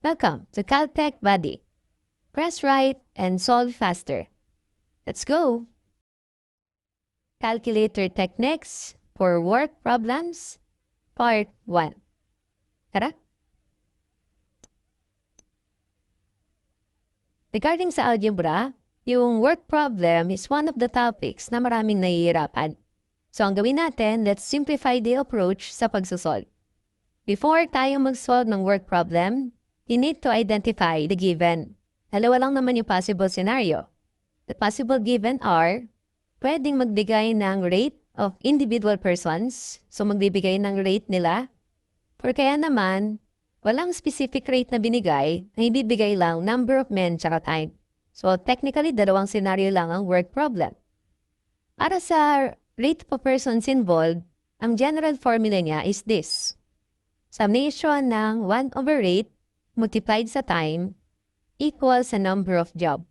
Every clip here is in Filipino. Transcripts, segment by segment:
Welcome to Caltech Buddy. Press right and solve faster. Let's go! Calculator Techniques for Work Problems, Part 1. Tara! Regarding sa algebra, yung work problem is one of the topics na maraming nahihirapan. So ang gawin natin, let's simplify the approach sa pagsosolve. Before tayo mag-solve ng work problem, you need to identify the given. Dalawa lang naman yung possible scenario. The possible given are, pwedeng magbigay ng rate of individual persons, so magbibigay ng rate nila. Or kaya naman, walang specific rate na binigay, na ibibigay lang number of men tsaka time. So technically, dalawang scenario lang ang work problem. Para sa rate of persons involved, ang general formula niya is this. Summation ng 1/8 multiplied sa time equals sa number of job.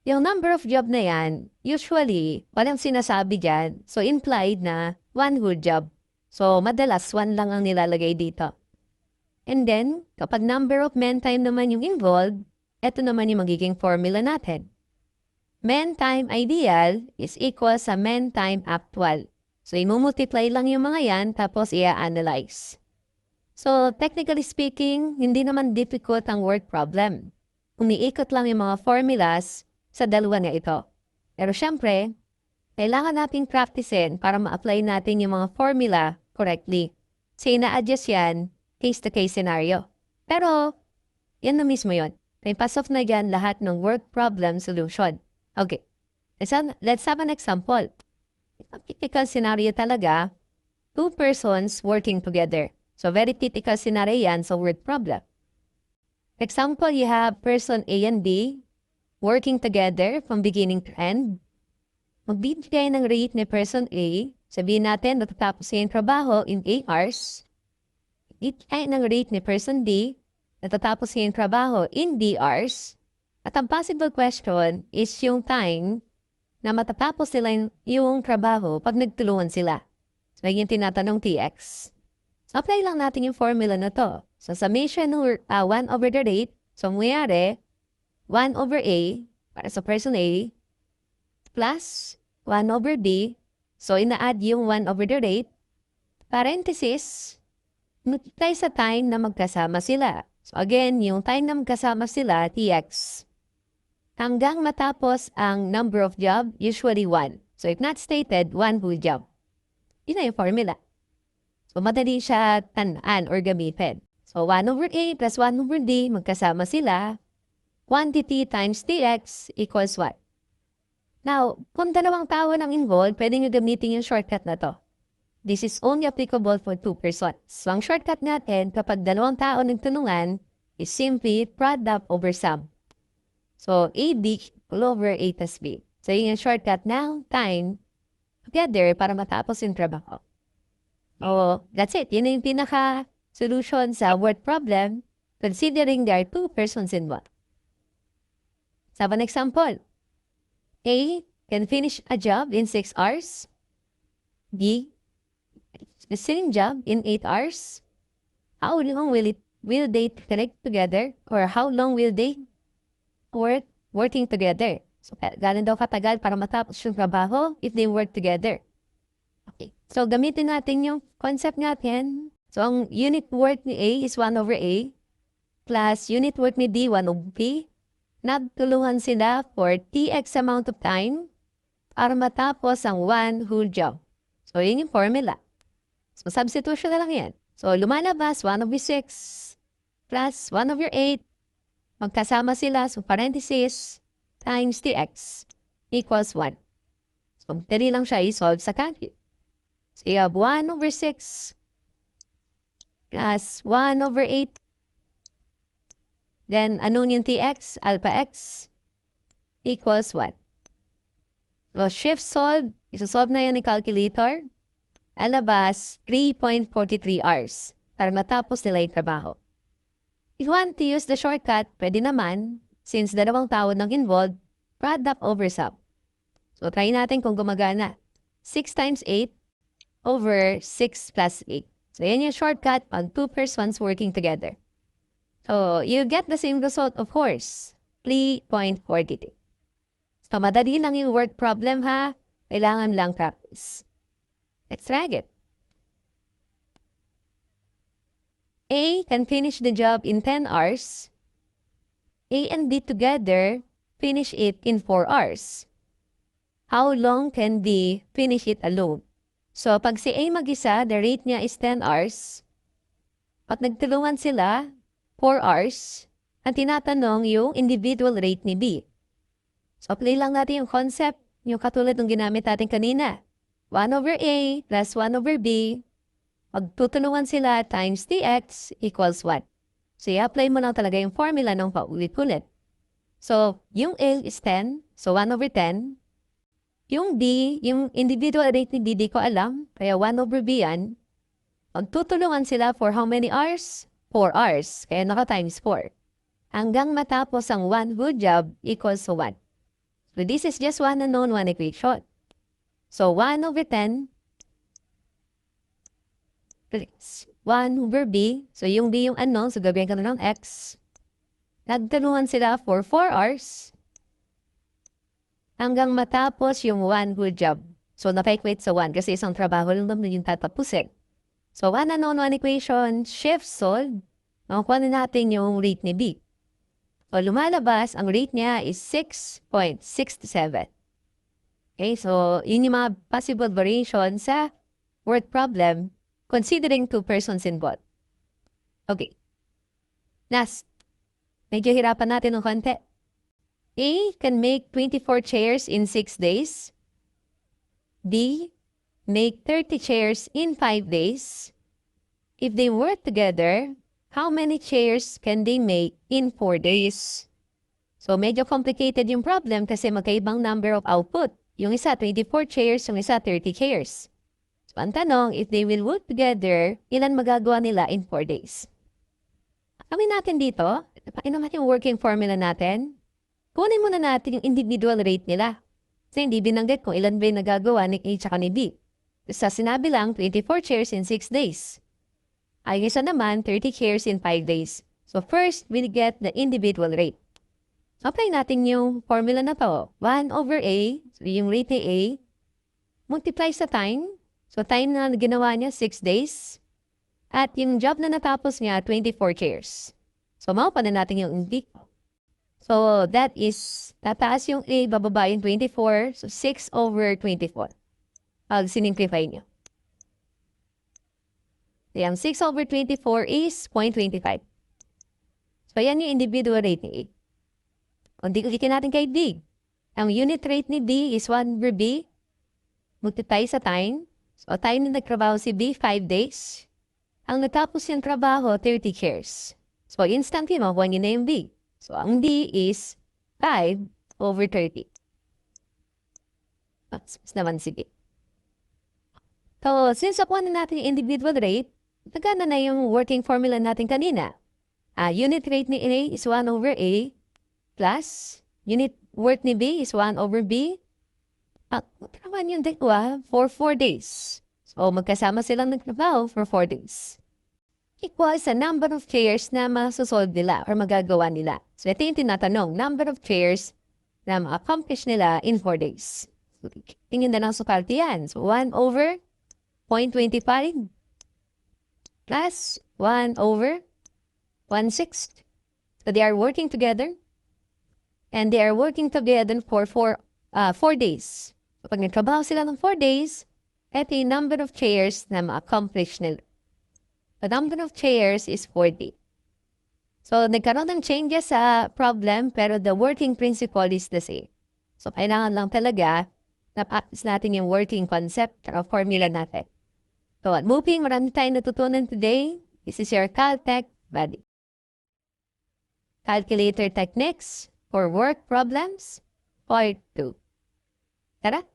Yung number of job na yan, usually, walang sinasabi dyan. So, implied na 1 whole job. So, madalas 1 lang ang nilalagay dito. And then, kapag number of men time naman yung involved, eto naman yung magiging formula natin. Men time ideal is equal sa men time actual. So, imumultiply lang yung mga yan, tapos i-analyze. So, technically speaking, hindi naman difficult ang word problem. Umiikot lang yung mga formulas sa dalawa na ito. Pero syempre, kailangan nating practicein para ma-apply natin yung mga formula correctly. So, ina-adjust yan case-to-case scenario. Pero, yan na mismo yun. May pass-off na yan lahat ng work problem solution. Okay. Let's have an example. Ang typical scenario talaga, 2 persons working together. So, very typical scenario yan sa word problem. Example, you have person A and B working together from beginning to end. Magbibigay ng rate ni person A. Sabihin natin, natatapos yung trabaho in 8 hours. Ibigay ng rate ni person D. Natatapos yung trabaho in D hours. At ang possible question is yung time na matatapos nila yung trabaho pag nagtulungan sila. So, yung tinatanong TX. So, apply lang natin yung formula na to. So, summation ng 1/8. So, mayari, 1/A para sa person A plus 1/D. So, ina-add yung 1/8. Parenthesis, multiply sa time na magkasama sila. So, again, yung time na magkasama sila, TX. Hanggang matapos ang number of job, usually 1. So, if not stated, 1 whole job. Yun na yung formula. So, madali siya tanaan or gamitin. So, 1/A plus 1/D, magkasama sila. Quantity times TX equals what? Now, kung dalawang tao nang involved, pwede nyo gamitin yung shortcut na to. This is only applicable for 2 persons. So, ang shortcut natin kapag dalawang tao nagtulungan is simply product over sum. So, AD all over A plus B. So, yun yung shortcut ng time together para matapos yung trabaho. Oh, that's it. Yun yung pinaka-solution sa word problem considering there are 2 persons involved. So, an example. A can finish a job in 6 hours. B, the same job in 8 hours. How long will they connect together? Or how long will they working together? So, gano'n daw katagal para matapos yung trabaho if they work together. Okay. So, gamitin natin yung concept natin. So, ang unit work ni A is 1/A plus unit work ni D, 1/B. Nagtulungan sila for TX amount of time para matapos ang 1 whole job. So, yun yung formula. So, substitution na lang yan. So, lumalabas 1/6 plus 1/8. Magkasama sila. So, parenthesis times TX equals 1. So, dali lang siya i-solve sa calculus. So, you have 1/6 plus 1/8. Then, anong yung TX? Alpha X equals what? So, shift solve. Isosolve na yan ni calculator. Alabas, 3.43 hours para matapos nila yung trabaho. If you want to use the shortcut, pwede naman, since dalawang tao nang involved, product over sum. So, try natin kung gumagana. 6 times 8 over 6 plus 8. So, yan yung shortcut pag 2 persons working together. So, you get the same result, of course. 3.42. So, madali lang yung word problem, ha? Kailangan lang practice. Let's drag it. A can finish the job in 10 hours. A and B together finish it in 4 hours. How long can B finish it alone? So, pag si A mag-isa, the rate niya is 10 hours. Pag nagtulungan sila, 4 hours. Ang tinatanong yung individual rate ni B. So, play lang natin yung concept, yung katulad ng ginamit natin kanina. 1 over A plus 1 over B. Pag tutulungan sila times dx equals 1. So, i-apply mo lang talaga yung formula ng paulit-ulit. So, yung A is 10. So, 1 over 10. Yung B, yung individual rate ni B, di ko alam. Kaya 1 over B yan. Magtutulungan sila for how many hours? 4 hours. Kaya naka-times 4. Hanggang matapos ang one whole job equals to 1. So, this is just one unknown, one equation. So, 1 over 10 plus 1 over B. So, yung B yung unknown. So, gawin ka na ng X. Nagtulungan sila for 4 hours. Hanggang matapos yung one whole job. So, napa-equate sa 1 kasi isang trabaho lang naman yung tatapusin. So, one unknown, one equation, shift solve. Makukuha na natin yung rate ni B. So, lumalabas, ang rate niya is 6.67. Okay, so, yun yung mga possible variation sa word problem considering 2 persons involved. Okay. Last. Medyo hirapan natin ng konti. A can make 24 chairs in 6 days. B make 30 chairs in 5 days. If they work together, how many chairs can they make in 4 days? So, medyo complicated yung problem kasi magkaibang number of output. Yung isa, 24 chairs, yung isa, 30 chairs. So, ang tanong, if they will work together, ilan magagawa nila in 4 days? Kami natin dito, paano natin yung working formula natin? Kunin muna natin yung individual rate nila. Kasi hindi binanggit kung ilan ba yung nagagawa ni A at ni B. Sa sinabi lang, 24 chairs in 6 days. Ay isa naman, 30 chairs in 5 days. So first, we get the individual rate. Apply natin yung formula na to. 1 over A, so yung rate ni A, multiply sa time. So time na ginawa niya, 6 days. At yung job na natapos niya, 24 chairs. So maupa na natin yung B. So, that is, tataas yung A, bababa yung 24. So, 6 over 24. Pag sinimplify nyo. So, yung 6 over 24 is 0.25. So, yan yung individual rate ni A. Kung di natin kay B. Ang unit rate ni B is 1 over B. Multiply sa time. So, time na nagtrabaho si B, 5 days. Ang natapos yung trabaho, 30 chairs. So, instantly, makuha nyo na yung B. So, ang D is 5 over 30. Mas naman, sige. So, since nakuha na natin yung individual rate, nagana na yung working formula natin kanina. Unit rate ni A is 1 over A plus unit work ni B is 1 over B. Trabahan yung dalawa for 4 days. So, magkasama silang nagtrabaho for 4 days. Equals sa number of chairs na masosolve nila or magagawa nila. So, ito yung tinatanong, number of chairs na ma-accomplish nila in 4 days. So, tingin na lang sukalti yan. So, 1 over 0.25 plus 1 over 1/6. So, they are working together and they are working together for 4 days. So, pag nagtrabaho sila ng 4 days, ito yung number of chairs na ma-accomplish nila. The number of chairs is 40. So, nagkaroon ng changes sa problem, pero the working principle is the same. So, kailangan lang talaga na practice natin yung working concept at formula natin. So, at moving, marami tayong natutunan today. This is your Caltech buddy. Calculator techniques for work problems, part 2. Tara!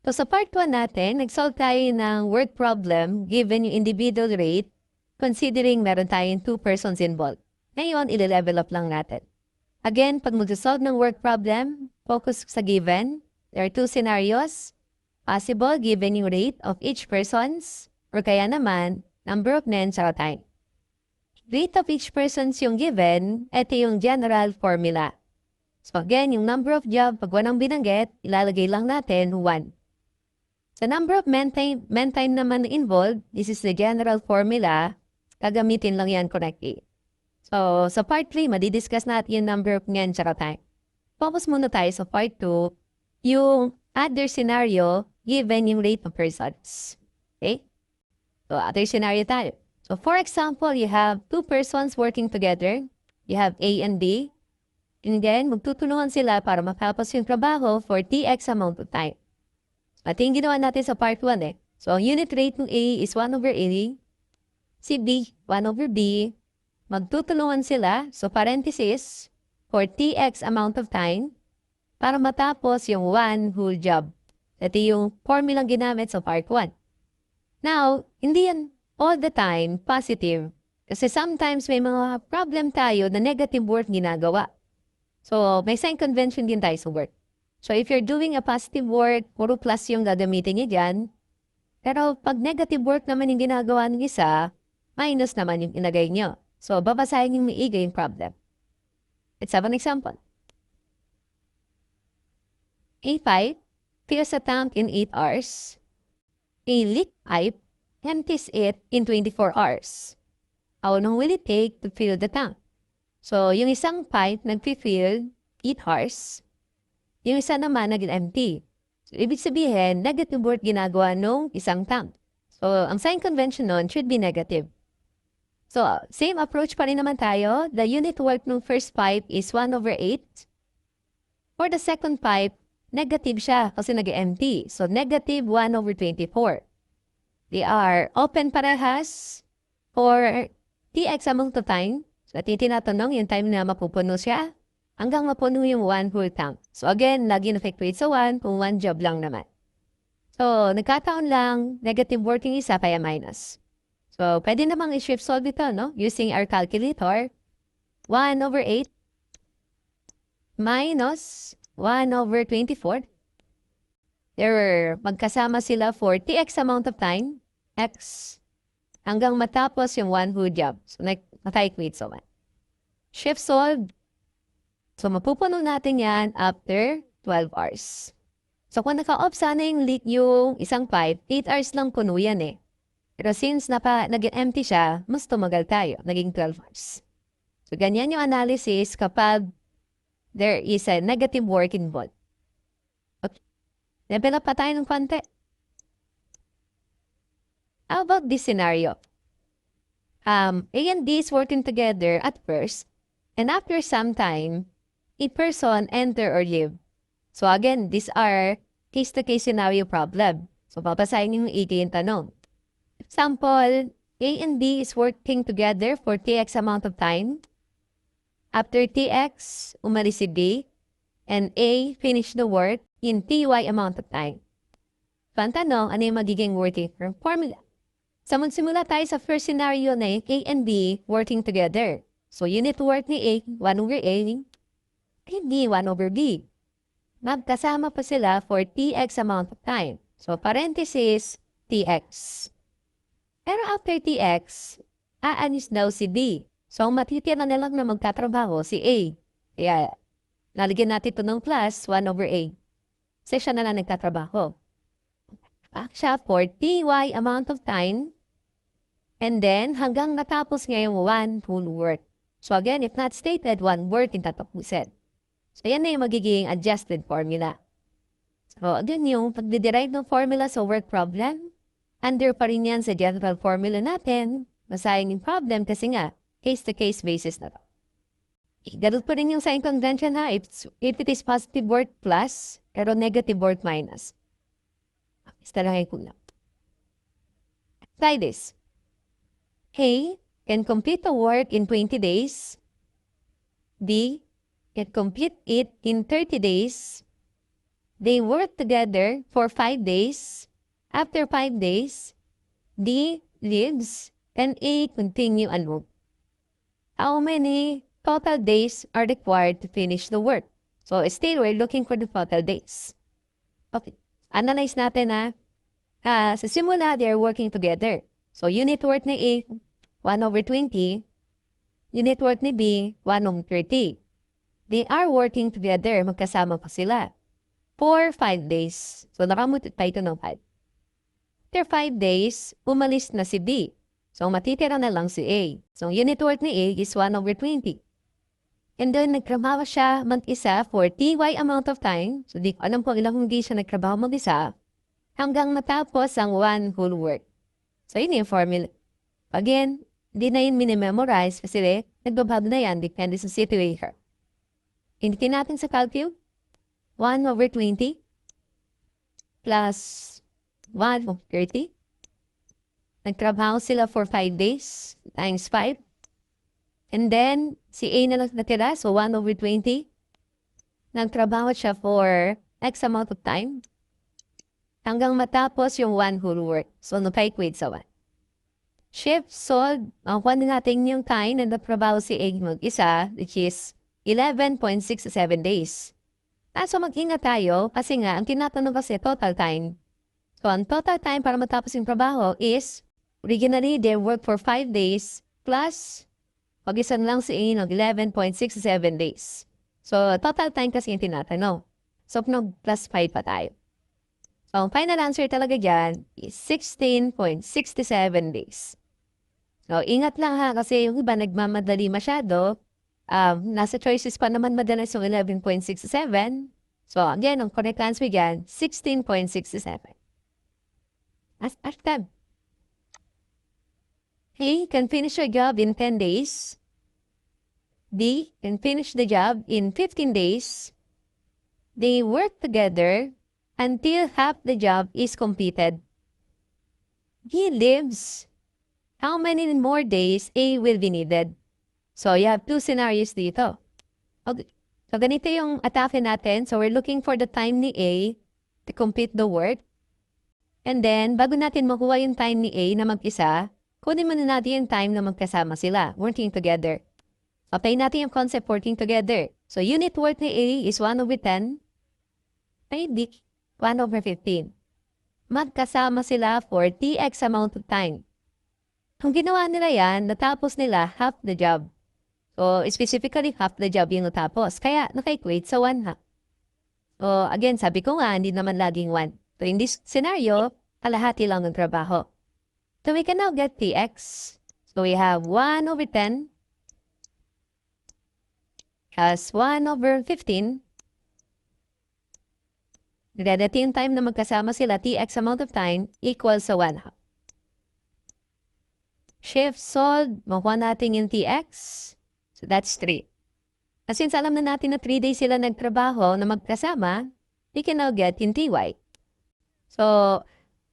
So, sa part 1 natin, nag-solve tayo ng word problem given yung individual rate considering meron tayong 2 persons involved. Ngayon, i-level up lang natin. Again, pag mag-solve ng word problem, focus sa given. There are 2 scenarios. Possible given yung rate of each persons or kaya naman number of men sa time. Rate of each persons yung given, ito yung general formula. So again, yung number of job, pag walang binanggit, ilalagay lang natin 1. Sa number of men time naman involved, this is the general formula, gagamitin lang yan correctly. So sa part 3, madidiscuss natin yung number of men sa time. Focus muna tayo sa part 2, yung other scenario given yung rate of persons. Okay? So other scenario tayo. So for example, you have 2 persons working together. You have A and B. And then, magtutulungan sila para matapos yung trabaho for TX amount of time. At yung ginawa natin sa part 1 eh. So, ang unit rate ng A is 1 over A. Si B, 1 over B. Magtutulungan sila, so parenthesis, for TX amount of time para matapos yung 1 whole job. Ito yung formulang ginamit sa part 1. Now, hindi yan all the time positive. Kasi sometimes may mga problem tayo na negative word ginagawa. So, may sign convention din tayo sa word. So, if you're doing a positive word, puro plus yung gagamitin niya dyan. Pero pag negative word naman yung ginagawa ng isa, minus naman yung inagay niyo. So, babasahin yung maigay yung problem. Let's have an example. A5 fills a tank in 8 hours. A leak pipe empties it in 24 hours. How long will it take to fill the tank? So, yung isang pipe nag-fill 8 hours. Yung isa naman nag-empty. So, ibig sabihin, negative word ginagawa nung isang tank. So, ang sign convention nun should be negative. So, same approach pa rin naman tayo. The unit work ng first pipe is 1 over 8. For the second pipe, negative siya kasi nag-empty. So, negative 1 over 24. They are open parehas for TX amount of time. So, tinatanong yung time na mapupuno siya hanggang mapuno yung 1 whole tank. So, again, lagi na-effectuate sa 1 kung 1 job lang naman. So, nagkataon lang, negative working isa kaya minus. So, pwede namang i-shift solve ito, no? Using our calculator. 1 over 8 minus 1 over 24. Magkasama sila for TX amount of time, X, hanggang matapos yung 1 whole job. So, naka-equate sa 1. Shift solve. So, mapupuno natin yan after 12 hours. So, kung naka-off sana yung isang pipe, 8 hours lang puno yan eh. Pero since nag-empty siya, mas tumagal tayo. Naging 12 hours. So, ganyan yung analysis kapag there is a negative work involved. Okay. Level up pa tayo ng konti. How about this scenario? A and B is working together at first, and after some time, a person enter or leave. So again, these are case-to-case scenario problem. So babasahin yung yung tanong. Example, A and B is working together for TX amount of time. After TX, umalis si B, and A finished the work in TY amount of time. So ang tanong, ano yung magiging working formula? So magsimula tayo sa first scenario na A and B working together. So unit work ni A, 1 over A, and B, 1 over B. Magkasama pa sila for TX amount of time. So parenthesis, TX. Pero after TX, aalis daw si B. So, ang matitira na lang na magtatrabaho si A. Kaya, nalagyan natin ito ng plus 1 over A. Kasi siya na lang nagtatrabaho. Siya for TY amount of time. And then, hanggang natapos niya yung 1 whole work. So, again, if not stated, 1 work yung tatapusin. So, yan na yung magiging adjusted formula. So, again, yung pagdiderive ng formula sa work problem, under pa rin yan sa general formula natin, basahin yung problem kasi nga, case-to-case basis na to. Ganun pa rin yung sign convention ha, if it is positive word plus, pero negative word minus. Istalangin ko lang. Try this. A can complete the work in 20 days. B can complete it in 30 days. They work together for 5 days. After 5 days, D leaves and A continue and work. How many total days are required to finish the work? So, still, we're looking for the total days. Okay. Analyze natin na sa simula, they're working together. So, unit worth ni A, 1/20. Unit worth ni B, 1/30. They are working together. Magkasama pa sila. For 5 days. So, nakamutit pa ito ng 5. After 5 days, umalis na si B. So, matitira na lang si A. So, unit worth ni A is 1/20. And then, nagtrabaho siya mag-isa for TY amount of time. So, di ko alam kung ilang hindi siya nagtrabaho mag-isa hanggang matapos ang one whole work. So, yun yung formula. Again, di na yun minimemorize kasi nagbabab na yan depende sa situation. Initin natin sa calcul. 1/20 plus 1/30. Nagtrabaho sila for 5 days times 5. And then, si A na lang natira, so 1/20. Nagtrabaho siya for X amount of time hanggang matapos yung one whole work. So, pa-equate sa 1. Shift, solve, makuha na natin yung time na nagtrabaho si A mag-isa, which is 11.67 days. So, mag-ingat tayo kasi nga, ang tinatanong kasi total time. So, ang total time para matapos yung trabaho is, originally, they work for 5 days plus, pag-isan lang si A ng 11.67 days. So, total time kasi yung tinatanong. So, plus 5 pa tayo. So, ang final answer talaga dyan is 16.67 days. So, ingat lang ha kasi yung iba nagmamadali masyado. Nasa choices pa naman madalas yung 11.67. So, again, ang correct answer dyan, 16.67. Ask them. A can finish a job in 10 days. D can finish the job in 15 days. They work together until half the job is completed. He lives. How many more days A will be needed? So, you have 2 scenarios dito. Okay. So, ganito yung atake natin. So, we're looking for the time ni A to complete the work. And then, bago natin makuha yung time ni A na mag-isa, kunin muna natin yung time na magkasama sila, working together. Apply natin yung concept working together. So, unit worth ni A is 1/10. Ay, di. 1/15. Magkasama sila for TX amount of time. Kung ginawa nila yan, natapos nila half the job. So, specifically, half the job yung natapos. Kaya, naka-equate sa 1 half. So, again, sabi ko nga, hindi naman laging 1. So, in this scenario, kalahati lang ng trabaho. So, we can now get TX. So, we have 1/10 plus 1/15. Nagdadati yung time na magkasama sila, TX amount of time equals sa 1 half. Shift, solve, makuha natin yung TX. So, that's 3. At since alam na natin na 3 days sila nagtrabaho na magkasama, we can now get yung TY. So,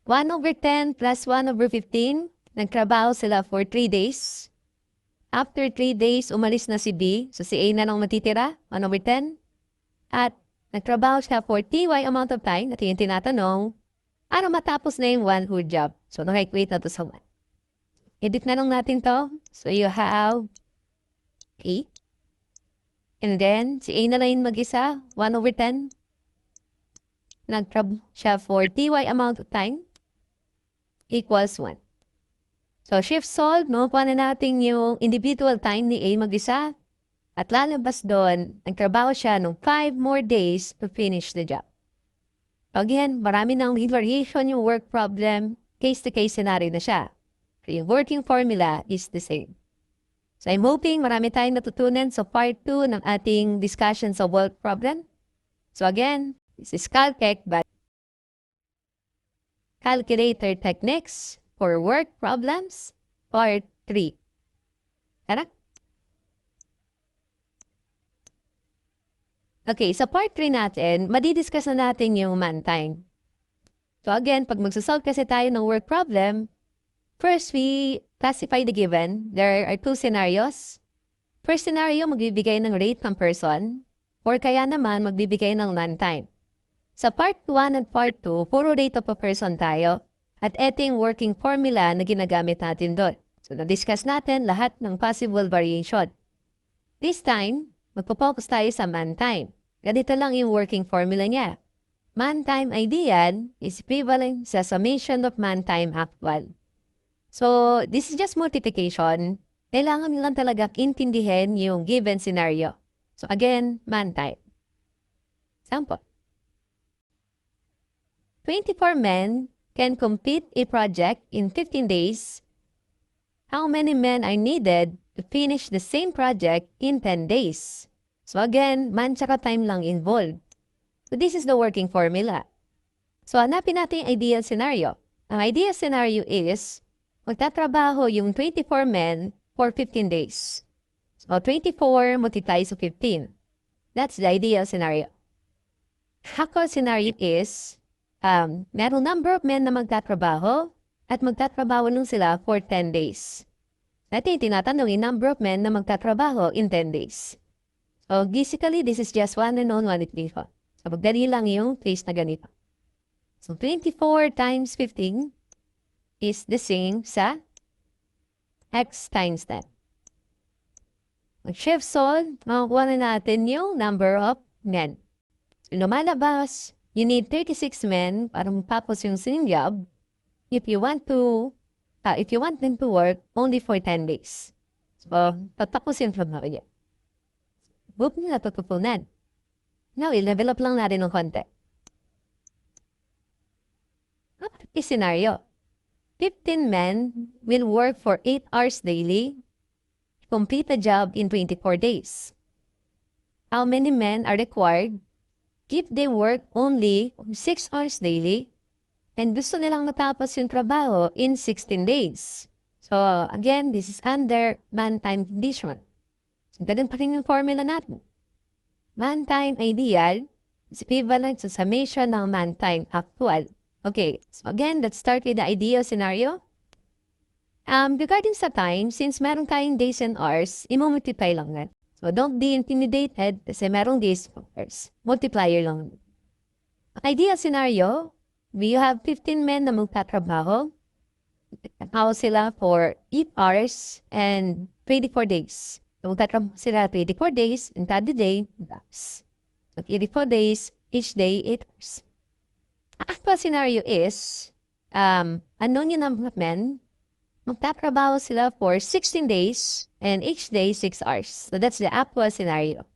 1/10 plus 1/15, nagtrabaho sila for 3 days. After 3 days, umalis na si B. So, si A na lang matitira, 1/10. At nagtrabaho siya for TY amount of time, at yung tinatanong, ano matapos na yung one whole job? So, naka-equate na to sa 1. Edit na lang natin to. So, you have A. And then, si A na lang yung mag-isa, 1/10. Nagtrabaho siya for TY amount of time equals 1. So, shift solve, makuha na natin yung individual time ni A mag-isa. At lalabas doon, nagtrabaho siya ng 5 more days to finish the job. Again, marami ng variation yung work problem, case-to-case scenario na siya. So, yung working formula is the same. So, I'm hoping marami tayong natutunan sa part 2 ng ating discussion sa work problem. So, again, this is Caltech, but calculator techniques for work problems, part 3. Tara? Okay, sa part 3 natin, madidiscuss na natin yung man time. So again, pag magsasolve kasi tayo ng work problem, first we classify the given. There are 2 scenarios. First scenario, magbibigay ng rate ng person, or kaya naman magbibigay ng man time. Sa part 1 at part 2, puro rate of a person tayo, at eto yung working formula na ginagamit natin doon. So na-discuss natin lahat ng possible variation. This time, magpo-focus tayo sa man time. Ganito lang yung working formula niya. Man time ideal is equivalent sa summation of man time actual. So, this is just multiplication. Kailangan nyo lang talaga intindihin yung given scenario. So, again, man time. Example. 24 men can complete a project in 15 days. How many men are needed to finish the same project in 10 days? So again, man tsaka time lang involved. So this is the working formula. So hanapin natin yung ideal scenario. Ang ideal scenario is, magtatrabaho yung 24 men for 15 days. So 24 multiplies to 15. That's the ideal scenario. Actual scenario is, merong number of men na magtatrabaho at magtatrabaho nun sila for 10 days. Natin tinatanong yung number of men na magtatrabaho in 10 days. So, basically, this is just one and one equation. So, magdali lang yung case na ganito. So, 24 times 15 is the same sa x times 10. Mag-shift solve, makukuha na natin yung number of men. So, lumalabas, you need 36 men para matapos yung same job if you want them to work only for 10 days. So, tatapusin from now yun. Book nila tututunan. Now, i-level up lang natin ng konti. This scenario. 15 men will work for 8 hours daily, complete the job in 24 days. How many men are required if they work only 6 hours daily and gusto nilang matapos yung trabaho in 16 days? So, again, this is under man-time condition. So, ganun pa rin yung formula natin. Man-time ideal is equivalent sa summation ng man-time actual. Okay, so again, let's start with the ideal scenario. Regarding sa time, since meron tayong days and hours, i-multiply lang natin. So, don't be intimidated kasi merong days and hours. Multiplier lang. Ideal scenario, we have 15 men na magtatrabaho. Trabaho sila for 8 hours and 24 days. So, magtatrabaho sila 24 days and cada day, that's. So, 84 days, each day, 8 hours. Actual scenario is, unknown yung number of men, magtatrabaho sila for 16 days and each day 6 hours. So that's the actual scenario.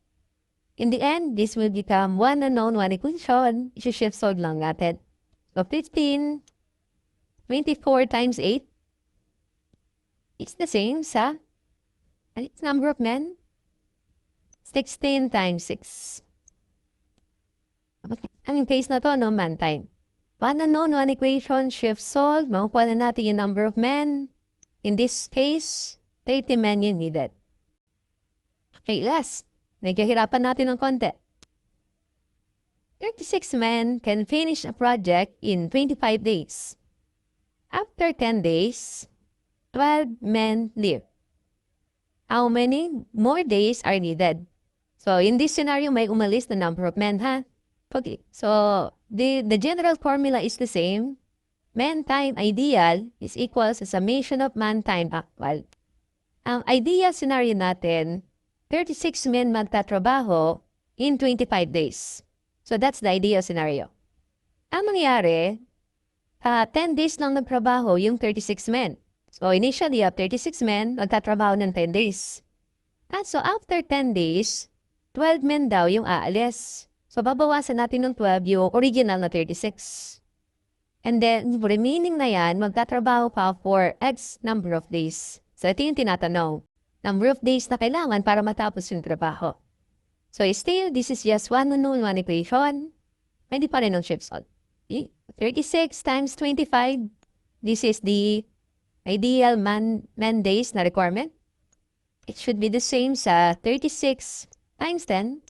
In the end, this will become one unknown, one equation. I-shift solve lang natin. So 15, 24 times 8 is the same sa its number of men. 16 times 6. Ang case na to, no, man time. One unknown, one equation, shift solve. Makukuha na natin yung number of men. In this case, 30 men yung needed. Okay, last. Nagkahirapan natin ng konti. 36 men can finish a project in 25 days. After 10 days, 12 men leave. How many more days are needed? So, in this scenario, may umalis na number of men, ha? Okay, so the general formula is the same. Man time ideal is equal sa summation of man time actual. Ang ideal scenario natin, 36 men magtatrabaho in 25 days. So that's the ideal scenario. Ang mangyari, 10 days lang nagtrabaho yung 36 men. So initially, 36 men magtatrabaho ng 10 days. At so after 10 days, 12 men daw yung aalis. So, babawasan natin ng 12 yung original na 36. And then, remaining na yan, magtatrabaho pa for X number of days. So, ito yung tinatanong. Number of days na kailangan para matapos yung trabaho. So, still, this is just one unknown, one equation. Hindi pa rin ng shift solve. 36 times 25. This is the ideal man days na requirement. It should be the same sa 36 times 10.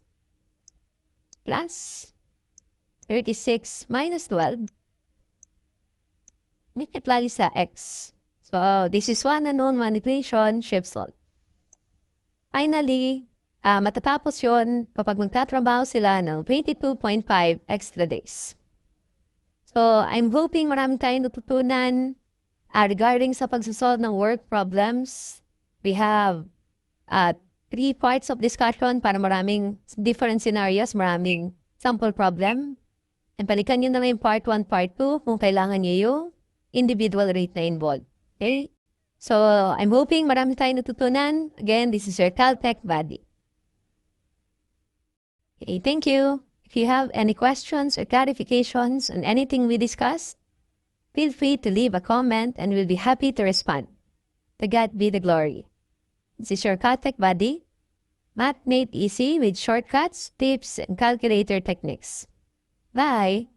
Plus 36 minus 12 multiply sa x. So, this is one unknown, one equation, shift solve. Finally, matatapos yun kapag magtatrabaho sila ng 22.5 extra days. So, I'm hoping marami tayong natutunan regarding sa pagsasolve ng work problems. We have 3 parts of discussion para maraming different scenarios, maraming sample problem. And balikan nyo na lang yung part 1, part 2 kung kailangan nyo yung individual rate na involved. Okay? So, I'm hoping marami tayong natutunan. Again, this is your Caltech buddy. Okay, thank you. If you have any questions or clarifications on anything we discussed, feel free to leave a comment and we'll be happy to respond. To God be the glory. This is your Caltech buddy, Math Made Easy with shortcuts, tips, and calculator techniques. Bye!